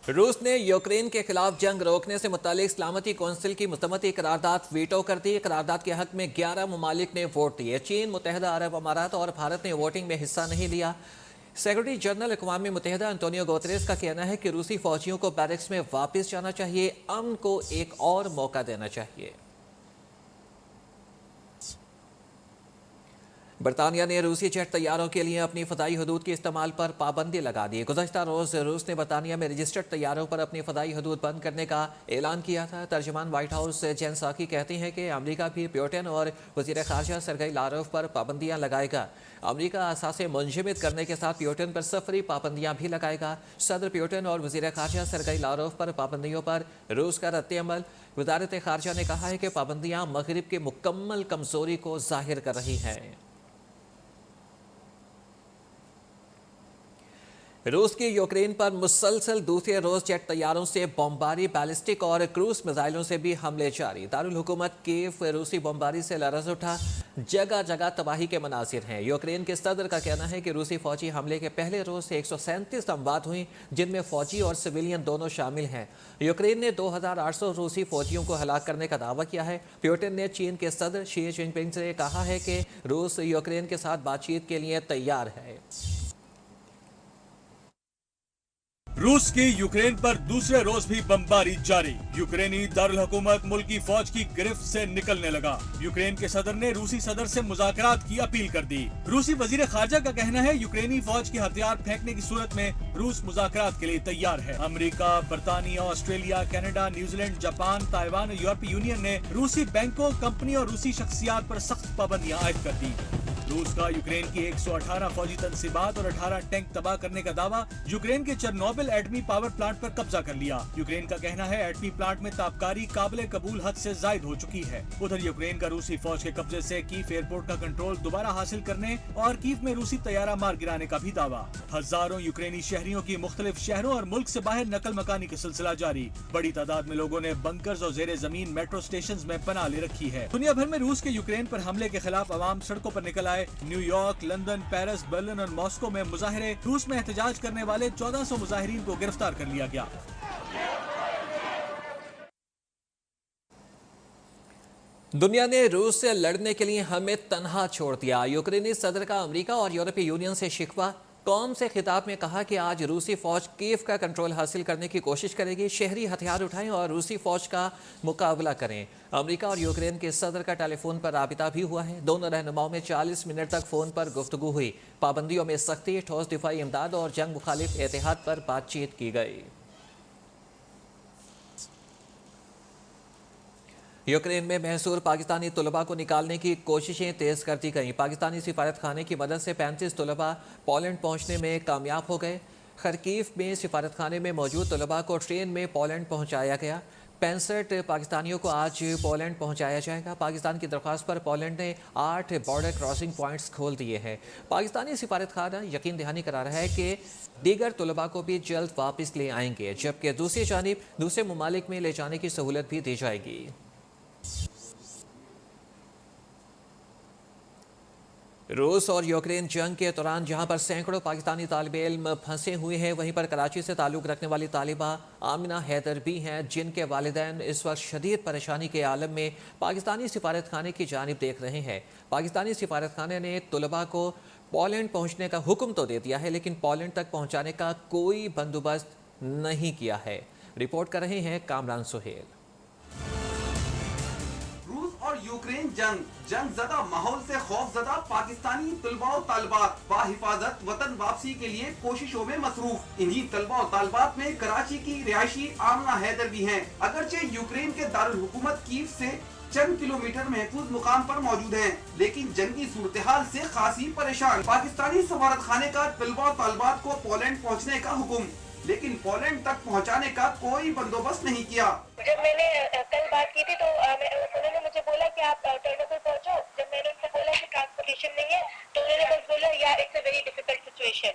روس نے یوکرین کے خلاف جنگ روکنے سے متعلق سلامتی کونسل کی مستمتی قرارداد ویٹو کر دی۔ قرارداد کے حق میں 11 ممالک نے ووٹ دیے۔ چین، متحدہ عرب امارات اور بھارت نے ووٹنگ میں حصہ نہیں لیا۔ سیکرٹری جنرل اقوام متحدہ انٹونیو گوتریس کا کہنا ہے کہ روسی فوجیوں کو بیرکس میں واپس جانا چاہیے، امن کو ایک اور موقع دینا چاہیے۔ برطانیہ نے روسی جیٹ طیاروں کے لیے اپنی فضائی حدود کے استعمال پر پابندی لگا دی۔ گزشتہ روز روس نے برطانیہ میں رجسٹرڈ طیاروں پر اپنی فضائی حدود بند کرنے کا اعلان کیا تھا۔ ترجمان وائٹ ہاؤس جین ساکی کہتے ہیں کہ امریکہ بھی پیوٹن اور وزیر خارجہ سرگئی لاروف پر پابندیاں لگائے گا۔ امریکہ اثاثے منجمد کرنے کے ساتھ پیوٹن پر سفری پابندیاں بھی لگائے گا۔ صدر پیوٹن اور وزیر خارجہ سرگئی لاروف پر پابندیوں پر روس کا رد عمل۔ وزارت خارجہ نے کہا ہے کہ پابندیاں مغرب کی مکمل کمزوری کو ظاہر کر رہی ہیں۔ روس کی یوکرین پر مسلسل دوسرے روز جیٹ طیاروں سے بمباری، بیلسٹک اور کروز میزائلوں سے بھی حملے جاری۔ دارالحکومت کیف روسی بمباری سے لرز اٹھا، جگہ جگہ تباہی کے مناظر ہیں۔ یوکرین کے صدر کا کہنا ہے کہ روسی فوجی حملے کے پہلے روز 137 اموات ہوئیں، جن میں فوجی اور سویلین دونوں شامل ہیں۔ یوکرین نے 2800 روسی فوجیوں کو ہلاک کرنے کا دعویٰ کیا ہے۔ پیوٹن نے چین کے صدر شی جن پنگ سے کہا ہے کہ روس یوکرین کے ساتھ بات چیت کے لیے تیار ہے۔ روس کی یوکرین پر دوسرے روز بھی بمباری جاری۔ یوکرینی دارالحکومت ملکی فوج کی گرفت سے نکلنے لگا۔ یوکرین کے صدر نے روسی صدر سے مذاکرات کی اپیل کر دی۔ روسی وزیر خارجہ کا کہنا ہے یوکرینی فوج کے ہتھیار پھینکنے کی صورت میں روس مذاکرات کے لیے تیار ہے۔ امریکہ، برطانیہ، Australia, Canada, New Zealand, Japan, Taiwan اور یورپی یونین نے روسی بینکوں، کمپنیوں اور روسی شخصیات پر سخت پابندیاں عائد کر دی۔ روس کا یوکرین کی 118 فوجی تنصیبات اور 18 ٹینک تباہ کرنے کا دعویٰ۔ یوکرین کے چرنوبل ایٹمی پاور پلانٹ پر قبضہ کر لیا۔ یوکرین کا کہنا ہے ایٹمی پلانٹ میں تابکاری قابل قبول حد سے زائد ہو چکی ہے۔ ادھر یوکرین کا روسی فوج کے قبضے سے کیف ایئرپورٹ کا کنٹرول دوبارہ حاصل کرنے اور کیف میں روسی طیارہ مار گرانے کا بھی دعویٰ۔ ہزاروں یوکرینی شہریوں کی مختلف شہروں اور ملک سے باہر نقل مکانی کا سلسلہ جاری۔ بڑی تعداد میں لوگوں نے بنکرز اور زیر زمین میٹرو اسٹیشنز میں پناہ لے رکھی ہے۔ دنیا بھر میں روس کے یوکرین پر حملے کے خلاف عوام سڑکوں پر نکل آئے۔ New York, London, Paris, Berlin اور ماسکو میں مظاہرے۔ روس میں احتجاج کرنے والے 1400 مظاہرین کو گرفتار کر لیا گیا۔ دنیا نے روس سے لڑنے کے لیے ہمیں تنہا چھوڑ دیا۔ یوکرینی صدر کا امریکہ اور یورپی یونین سے شکوہ۔ قوم سے خطاب میں کہا کہ آج روسی فوج کیف کا کنٹرول حاصل کرنے کی کوشش کرے گی۔ شہری ہتھیار اٹھائیں اور روسی فوج کا مقابلہ کریں۔ امریکہ اور یوکرین کے صدر کا ٹیلی فون پر رابطہ بھی ہوا ہے۔ دونوں رہنماؤں میں 40 منٹ تک فون پر گفتگو ہوئی۔ پابندیوں میں سختی، ٹھوس دفاعی امداد اور جنگ مخالف اتحاد پر بات چیت کی گئی۔ یوکرین میں محصور پاکستانی طلباء کو نکالنے کی کوششیں تیز کر دی گئیں۔ پاکستانی سفارت خانے کی مدد سے 35 طلباء پولینڈ پہنچنے میں کامیاب ہو گئے۔ خرکیف میں سفارت خانے میں موجود طلباء کو ٹرین میں پولینڈ پہنچایا گیا۔ 65 پاکستانیوں کو آج پولینڈ پہنچایا جائے گا۔ پاکستان کی درخواست پر پولینڈ نے 8 بارڈر کراسنگ پوائنٹس کھول دیے ہیں۔ پاکستانی سفارت خانہ یقین دہانی کرا رہا ہے کہ دیگر طلباء کو بھی جلد واپس لے آئیں گے، جبکہ دوسری جانب دوسرے ممالک میں لے جانے کی سہولت بھی دی جائے گی۔ روس اور یوکرین جنگ کے دوران جہاں پر سینکڑوں پاکستانی طالب علم پھنسے ہوئے ہیں، وہیں پر کراچی سے تعلق رکھنے والی طالبہ آمنہ حیدر بھی ہیں، جن کے والدین اس وقت شدید پریشانی کے عالم میں پاکستانی سفارت خانے کی جانب دیکھ رہے ہیں۔ پاکستانی سفارت خانے نے طلباء کو پولینڈ پہنچنے کا حکم تو دے دیا ہے، لیکن پولینڈ تک پہنچانے کا کوئی بندوبست نہیں کیا ہے۔ رپورٹ کر رہے ہیں کامران سہیل۔ اور یوکرین جنگ زدہ ماحول سے خوف زدہ پاکستانی طلباء و طالبات بحفاظت وطن واپسی کے لیے کوششوں میں مصروف۔ انہی طلباء و طالبات میں کراچی کی رہائشی آمنہ حیدر بھی ہیں۔ اگرچہ یوکرین کے دارالحکومت کیف سے چند کلومیٹر محفوظ مقام پر موجود ہیں، لیکن جنگی صورتحال سے خاصی پریشان۔ پاکستانی سفارت خانے کا طلباء و طالبات کو پولینڈ پہنچنے کا حکم، لیکن پولینڈ تک پہنچانے کا کوئی بندوبست نہیں کیا۔ جب میں نے کل بات کی تھی تو انہوں نے مجھے بولا کہ آپ ٹرمینل پہنچو۔ جب میں نے ان سے بولا کہ ٹرانسپورٹیشن نہیں ہے تو انہوں نے بس بولا یار it's a very difficult situation.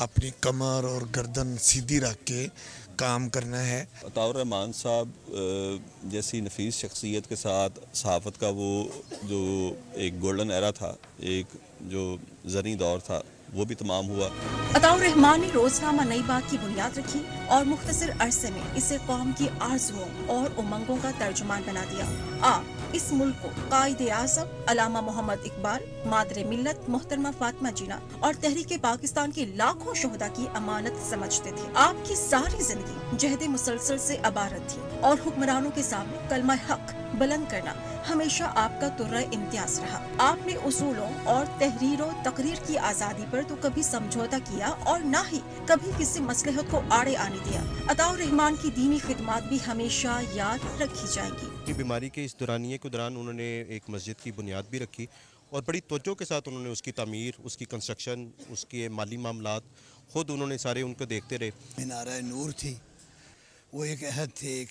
اپنی کمر اور گردن سیدھی رکھ کے کام کرنا ہے. عطاء الرحمان صاحب جیسی نفیس شخصیت کے ساتھ صحافت کا وہ جو ایک گولڈن ایرا تھا، ایک جو زرعی دور تھا، وہ بھی تمام ہوا. عطاء الرحمان نے روزنامہ نئی بات کی بنیاد رکھی اور مختصر عرصے میں اسے قوم کی آرزوؤں اور امنگوں کا ترجمان بنا دیا. آپ اس ملک کو قائد اعظم علامہ محمد اقبال، مادر ملت محترمہ فاطمہ جینا اور تحریک پاکستان کے لاکھوں شہداء کی امانت سمجھتے تھے. آپ کی ساری زندگی جہد مسلسل سے عبارت تھی اور حکمرانوں کے سامنے کلمہ حق بلند کرنا ہمیشہ آپ کا طرہ امتیاز رہا. آپ نے اصولوں اور تحریر و تقریر کی آزادی پر تو کبھی سمجھوتا کیا اور نہ ہی کبھی کسی مصلحت کو آڑے آنے دیا. عطاء الرحمان کی دینی خدمات بھی ہمیشہ یاد رکھی جائیں گی. بیماری کے اس دورانیے کے دوران انہوں نے ایک مسجد کی بنیاد بھی رکھی اور بڑی توجہ کے ساتھ انہوں نے اس کی تعمیر، اس کی کنسٹرکشن، اس کے مالی معاملات خود انہوں نے سارے ان کو دیکھتے رہے. مینارہ نور تھی، وہ ایک عہد تھے، ایک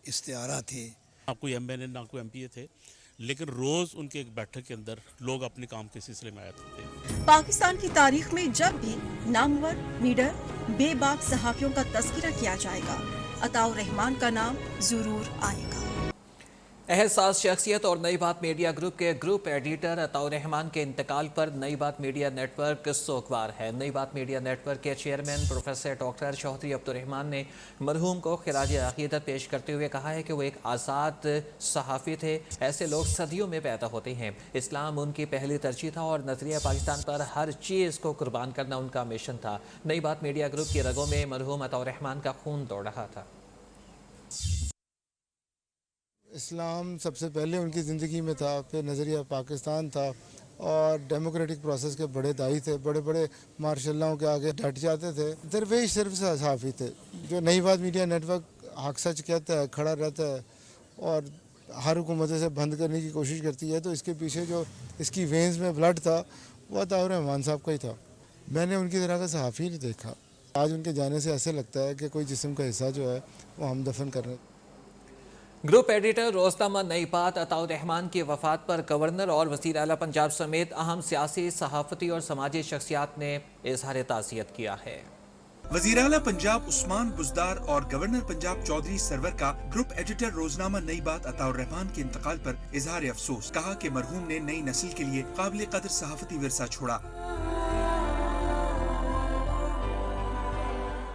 استعارہ تھے. نہ کوئی ایم این اے نہ کوئی ایم پی اے تھے، لیکن روز ان کے ایک بیٹھک کے اندر لوگ اپنے کام کے سلسلے میں آئے تھے. پاکستان کی تاریخ میں جب بھی نامور، نیڈر، بے باک صحافیوں کا تذکرہ کیا جائے گا، عطاء الرحمان کا نام ضرور آئے گا. احساس شخصیت اور نئی بات میڈیا گروپ کے گروپ ایڈیٹر عطاء الرحمان کے انتقال پر نئی بات میڈیا نیٹ ورک سوگوار ہے. Nai Baat media network کے chairman professor doctor Chaudhry Abdul Rehman نے مرحوم کو خراج عقیدت پیش کرتے ہوئے کہا ہے کہ وہ ایک آزاد صحافی تھے. ایسے لوگ صدیوں میں پیدا ہوتے ہیں. اسلام ان کی پہلی ترجیح تھا اور نظریہ پاکستان پر ہر چیز کو قربان کرنا ان کا مشن تھا. نئی بات میڈیا گروپ کی رگوں میں مرحوم عطاء الرحمان کا خون دوڑ رہا تھا. اسلام سب سے پہلے ان کی زندگی میں تھا، پھر نظریہ پاکستان تھا اور ڈیموکریٹک پروسیس کے بڑے دائی تھے. بڑے بڑے مارشل لاؤں کے آگے ڈٹ جاتے تھے. درویش صرف صحافی تھے. جو نئی بات میڈیا نیٹ ورک حق سچ کہتا ہے، کھڑا رہتا ہے اور ہر حکومتوں سے بند کرنے کی کوشش کرتی ہے، تو اس کے پیچھے جو اس کی وینز میں بلڈ تھا وہ عطاء الرحمان صاحب کا ہی تھا. میں نے ان کی طرح کا صحافی نہیں دیکھا. آج ان کے جانے سے ایسے لگتا ہے کہ کوئی جسم کا حصہ جو ہے وہ ہم دفن کر رہے ہیں. گروپ ایڈیٹر روزنامہ نئی بات عطاء الرحمان کی وفات پر گورنر اور وزیر اعلیٰ پنجاب سمیت اہم سیاسی، صحافتی اور سماجی شخصیات نے اظہار تعزیت کیا ہے. وزیر اعلیٰ پنجاب عثمان بزدار اور گورنر پنجاب چودھری سرور کا گروپ ایڈیٹر روزنامہ نئی بات عطاء الرحمان کے انتقال پر اظہار افسوس. کہا کہ مرحوم نے نئی نسل کے لیے قابل قدر صحافتی ورثہ چھوڑا.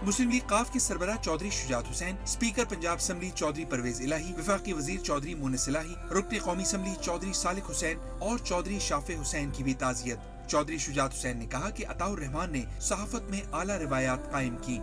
مسلم لیگ قاف کے سربراہ چودھری شجاعت حسین، اسپیکر پنجاب اسمبلی چودھری پرویز الہی، وفاقی وزیر چودھری مونس الہی، رکن قومی اسمبلی چودھری صالح حسین اور چودھری شافع حسین کی بھی تعزیت. چودھری شجاعت حسین نے کہا کہ عطاء الرحمان نے صحافت میں اعلیٰ روایات قائم کی.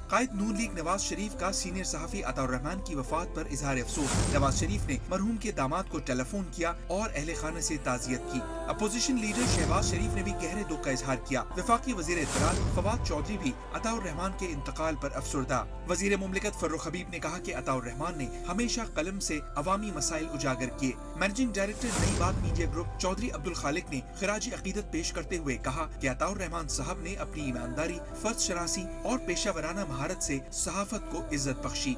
قائد نون لیگ نواز شریف کا سینئر صحافی عطاء الرحمان کی وفات پر اظہار افسوس. نواز شریف نے مرحوم کے داماد کو ٹیلی فون کیا اور اہل خانہ سے تعزیت کی. اپوزیشن لیڈر شہباز شریف نے بھی گہرے دکھ کا اظہار کیا. وفاقی وزیر اطلاعات فواد چودھری بھی عطاء الرحمان کے انتقال پر افسردہ. وزیر مملکت فروخ حبیب نے کہا کہ عطاء الرحمان نے ہمیشہ قلم سے عوامی مسائل اجاگر کیے. مینیجنگ ڈائریکٹر نئی بات میڈیا گروپ چودھری عبدالخالق نے خراج عقیدت پیش کرتے ہوئے کہا کہ عطاء الرحمان صاحب نے اپنی ایمانداری، فرد شناسی اور پیشہ ورانہ مہارت سے صحافت کو عزت بخشی.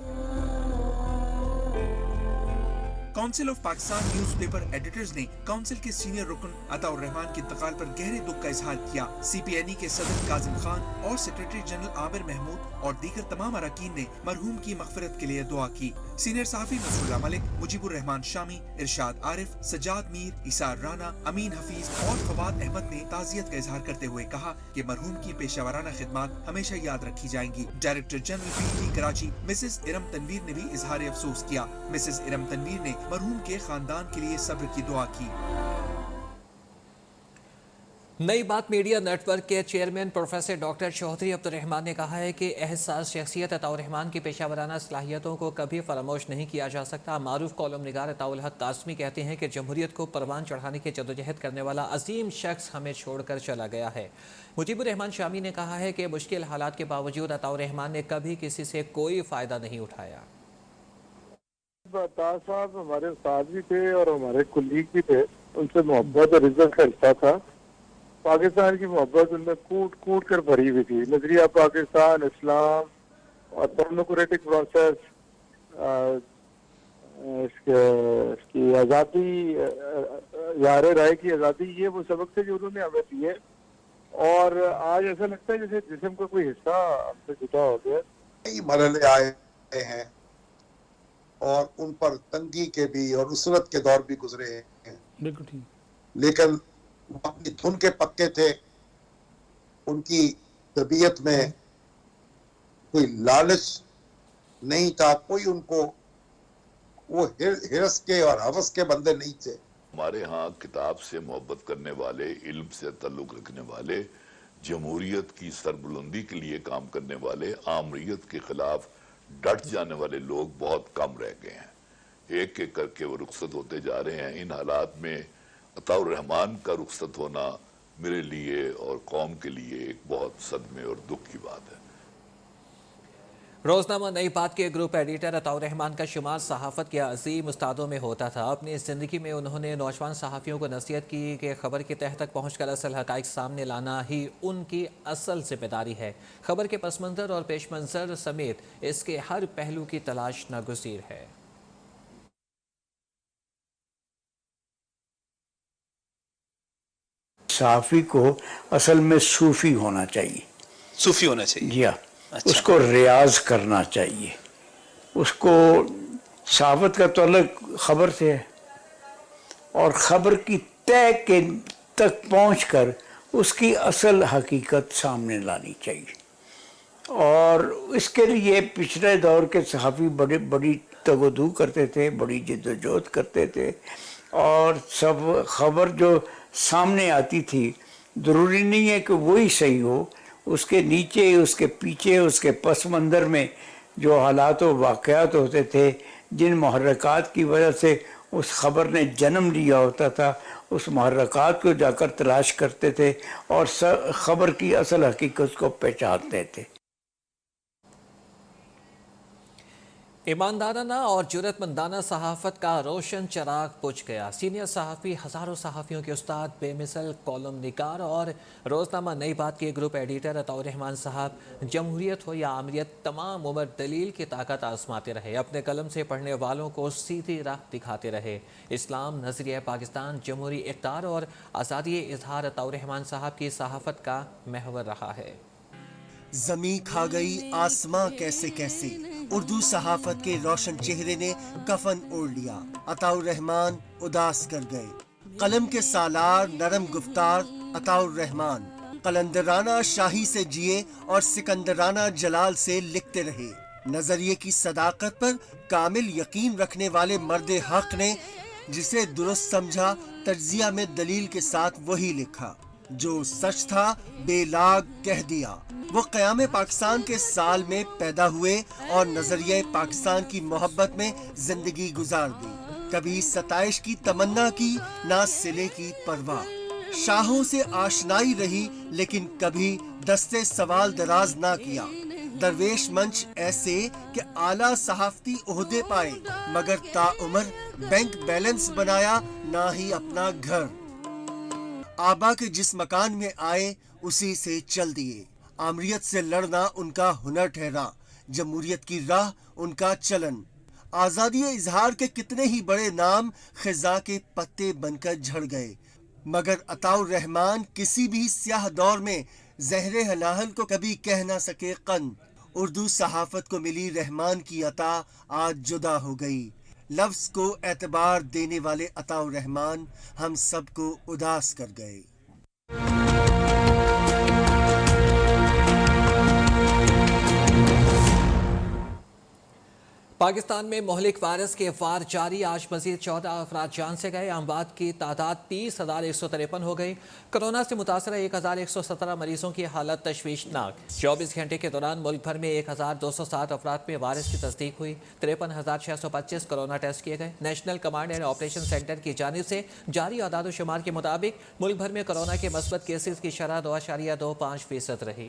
Council of Pakistan news paper editors نے کونسل کے سینئر رکن عطاء الرحمان کے انتقال پر گہرے دکھ کا اظہار کیا. سی پی این ای کے صدر کاظم خان اور سیکریٹری جنرل عامر محمود اور دیگر تمام اراکین نے مرحوم کی مغفرت کے لیے دعا کی. سینئر صحافی نصر اللہ ملک، مجیب الرحمان شامی، ارشاد عارف، سجاد میر، ایثار رانا، امین حفیظ اور فواد احمد نے تعزیت کا اظہار کرتے ہوئے کہا کہ مرحوم کی پیشہ ورانہ خدمات ہمیشہ یاد رکھی جائیں گی. Director general P T Karachi Mrs Iram Tanveer نے بھی اظہار افسوس کیا. مسز ارم تنویر نے مرحوم کے خاندان کے لیے صبر کی دعا کی. Nai Baat media network کے chairman professor doctor Chaudhry Abdul Rehman نے کہا ہے کہ احساس شخصیت عطاء الرحمان کی پیشہ ورانہ صلاحیتوں کو کبھی فراموش نہیں کیا جا سکتا. معروف کالم نگار عطاء الحق قاسمی کہتے ہیں کہ جمہوریت کو پروان چڑھانے کی جدوجہد کرنے والا عظیم شخص ہمیں چھوڑ کر چلا گیا ہے. مجیب الرحمان شامی نے کہا ہے کہ مشکل حالات کے باوجود عطاء الرحمان نے کبھی کسی سے کوئی فائدہ نہیں اٹھایا. عطاء صاحب ہمارے استاد بھی تھے اور ہمارے کولیگ بھی تھے. ان سے محبت اور عزت کا رشتہ تھا. پاکستان کی محبت ان میں کوٹ کوٹ کر بھری ہوئی تھی. نظریہ پاکستان، اسلام اور ڈیموکریٹک پروسیس، اس کی آزادی، یار رائے کی آزادی، یہ وہ سبق تھے جو انہوں نے ہمیں دیے. اور آج ایسا لگتا ہے جیسے جسم کا کوئی حصہ ہم سے جدا ہو گیا. کئی مرحلے آئے ہیں اور ان پر تنگی کے بھی اور اسرت کے دور بھی گزرے ہیں. بالکل ٹھیک. لیکن وہ اپنی دھن کے پکے تھے. ان کی طبیعت میں کوئی لالچ نہیں تھا, کوئی ان کو وہ ہرس کے اور ہوس کے بندے نہیں تھے. ہمارے ہاں کتاب سے محبت کرنے والے, علم سے تعلق رکھنے والے, جمہوریت کی سربلندی کے لیے کام کرنے والے, آمریت کے خلاف ڈٹ جانے والے لوگ بہت کم رہ گئے ہیں. ایک ایک کر کے وہ رخصت ہوتے جا رہے ہیں. ان حالات میں عطاء الرحمن کا رخصت ہونا میرے لیے اور قوم کے لیے ایک بہت صدمے اور دکھ کی بات ہے. روزنامہ نئی بات کے گروپ ایڈیٹر عطاء الرحمن کا شمار صحافت کے عظیم استادوں میں ہوتا تھا. اپنی زندگی میں انہوں نے نوجوان صحافیوں کو نصیحت کی کہ خبر کی تہ تک پہنچ کر اصل حقائق سامنے لانا ہی ان کی اصل ذمہ داری ہے. خبر کے پس منظر اور پیش منظر سمیت اس کے ہر پہلو کی تلاش ناگزیر ہے. صحافی کو اصل میں صوفی ہونا چاہیے. صوفی ہونا چاہیے. جی ہاں. اس کو ریاض کرنا چاہیے. اس کو صحافت کا تعلق خبر سے ہے اور خبر کی تہ کے تک پہنچ کر اس کی اصل حقیقت سامنے لانی چاہیے. اور اس کے لیے پچھلے دور کے صحافی بڑی تگودو کرتے تھے, بڑی جدوجہد کرتے تھے, اور سب خبر جو سامنے آتی تھی ضروری نہیں ہے کہ وہی صحیح ہو. اس کے نیچے, اس کے پیچھے, اس کے پس منظر میں جو حالات و واقعات ہوتے تھے, جن محرکات کی وجہ سے اس خبر نے جنم لیا ہوتا تھا, اس محرکات کو جا کر تلاش کرتے تھے اور خبر کی اصل حقیقت کو پہچانتے تھے. ایماندارانہ اور جرأت مندانہ صحافت کا روشن چراغ بجھ گیا. سینئر صحافی, ہزاروں صحافیوں کے استاد, بے مثل کالم نگار اور روزنامہ نئی بات کے گروپ ایڈیٹر عطاء الرحمن صاحب جمہوریت ہو یا آمریت تمام عمر دلیل کی طاقت آزماتے رہے. اپنے قلم سے پڑھنے والوں کو سیدھی راہ دکھاتے رہے. اسلام, نظریہ پاکستان, جمہوری اقدار اور آزادی اظہار عطاء الرحمن صاحب کی صحافت کا محور رہا ہے. زمیں کھا گئی آسماں کیسے کیسے, اردو صحافت کے روشن چہرے نے کفن اوڑھ لیا. عطاء الرحمن اداس کر گئے. قلم کے سالار, نرم گفتار عطاء الرحمن قلندرانہ شاہی سے جیے اور سکندرانہ جلال سے لکھتے رہے. نظریے کی صداقت پر کامل یقین رکھنے والے مرد حق نے جسے درست سمجھا, تجزیہ میں دلیل کے ساتھ وہی لکھا. جو سچ تھا بے لاگ کہہ دیا. وہ قیام پاکستان کے سال میں پیدا ہوئے اور نظریہ پاکستان کی محبت میں زندگی گزار دی. کبھی ستائش کی تمنا کی, نہ صلے کی پرواہ. شاہوں سے آشنائی رہی لیکن کبھی دستے سوال دراز نہ کیا. درویش منچ ایسے کہ اعلیٰ صحافتی عہدے پائے مگر تا عمر بینک بیلنس بنایا نہ ہی اپنا گھر. آبا کے جس مکان میں آئے اسی سے چل دیے. آمریت سے لڑنا ان کا ہنر ٹھہرا, جمہوریت کی راہ ان کا چلن. آزادی اظہار کے کتنے ہی بڑے نام خزاں کے پتے بن کر جھڑ گئے مگر عطاء الرحمن کسی بھی سیاہ دور میں زہر ہلاہل کو کبھی کہہ نہ سکے قند. اردو صحافت کو ملی رحمان کی عطا آج جدا ہو گئی. لفظ کو اعتبار دینے والے عطاء الرحمن ہم سب کو اداس کر گئے. پاکستان میں مہلک وائرس کے وار جاری. آج مزید 14 افراد جان سے گئے. اموات کی تعداد 30,153 ہو گئی. کورونا سے متاثرہ 1,117 مریضوں کی حالت تشویشناک. 24 گھنٹے کے دوران ملک بھر میں 1,207 افراد میں وائرس کی تصدیق ہوئی. 53,625 کورونا ٹیسٹ کیے گئے. National command and operation centre کی جانب سے جاری اعداد و شمار کے مطابق ملک بھر میں کورونا کے مثبت کیسز کی شرح 2.25% رہی.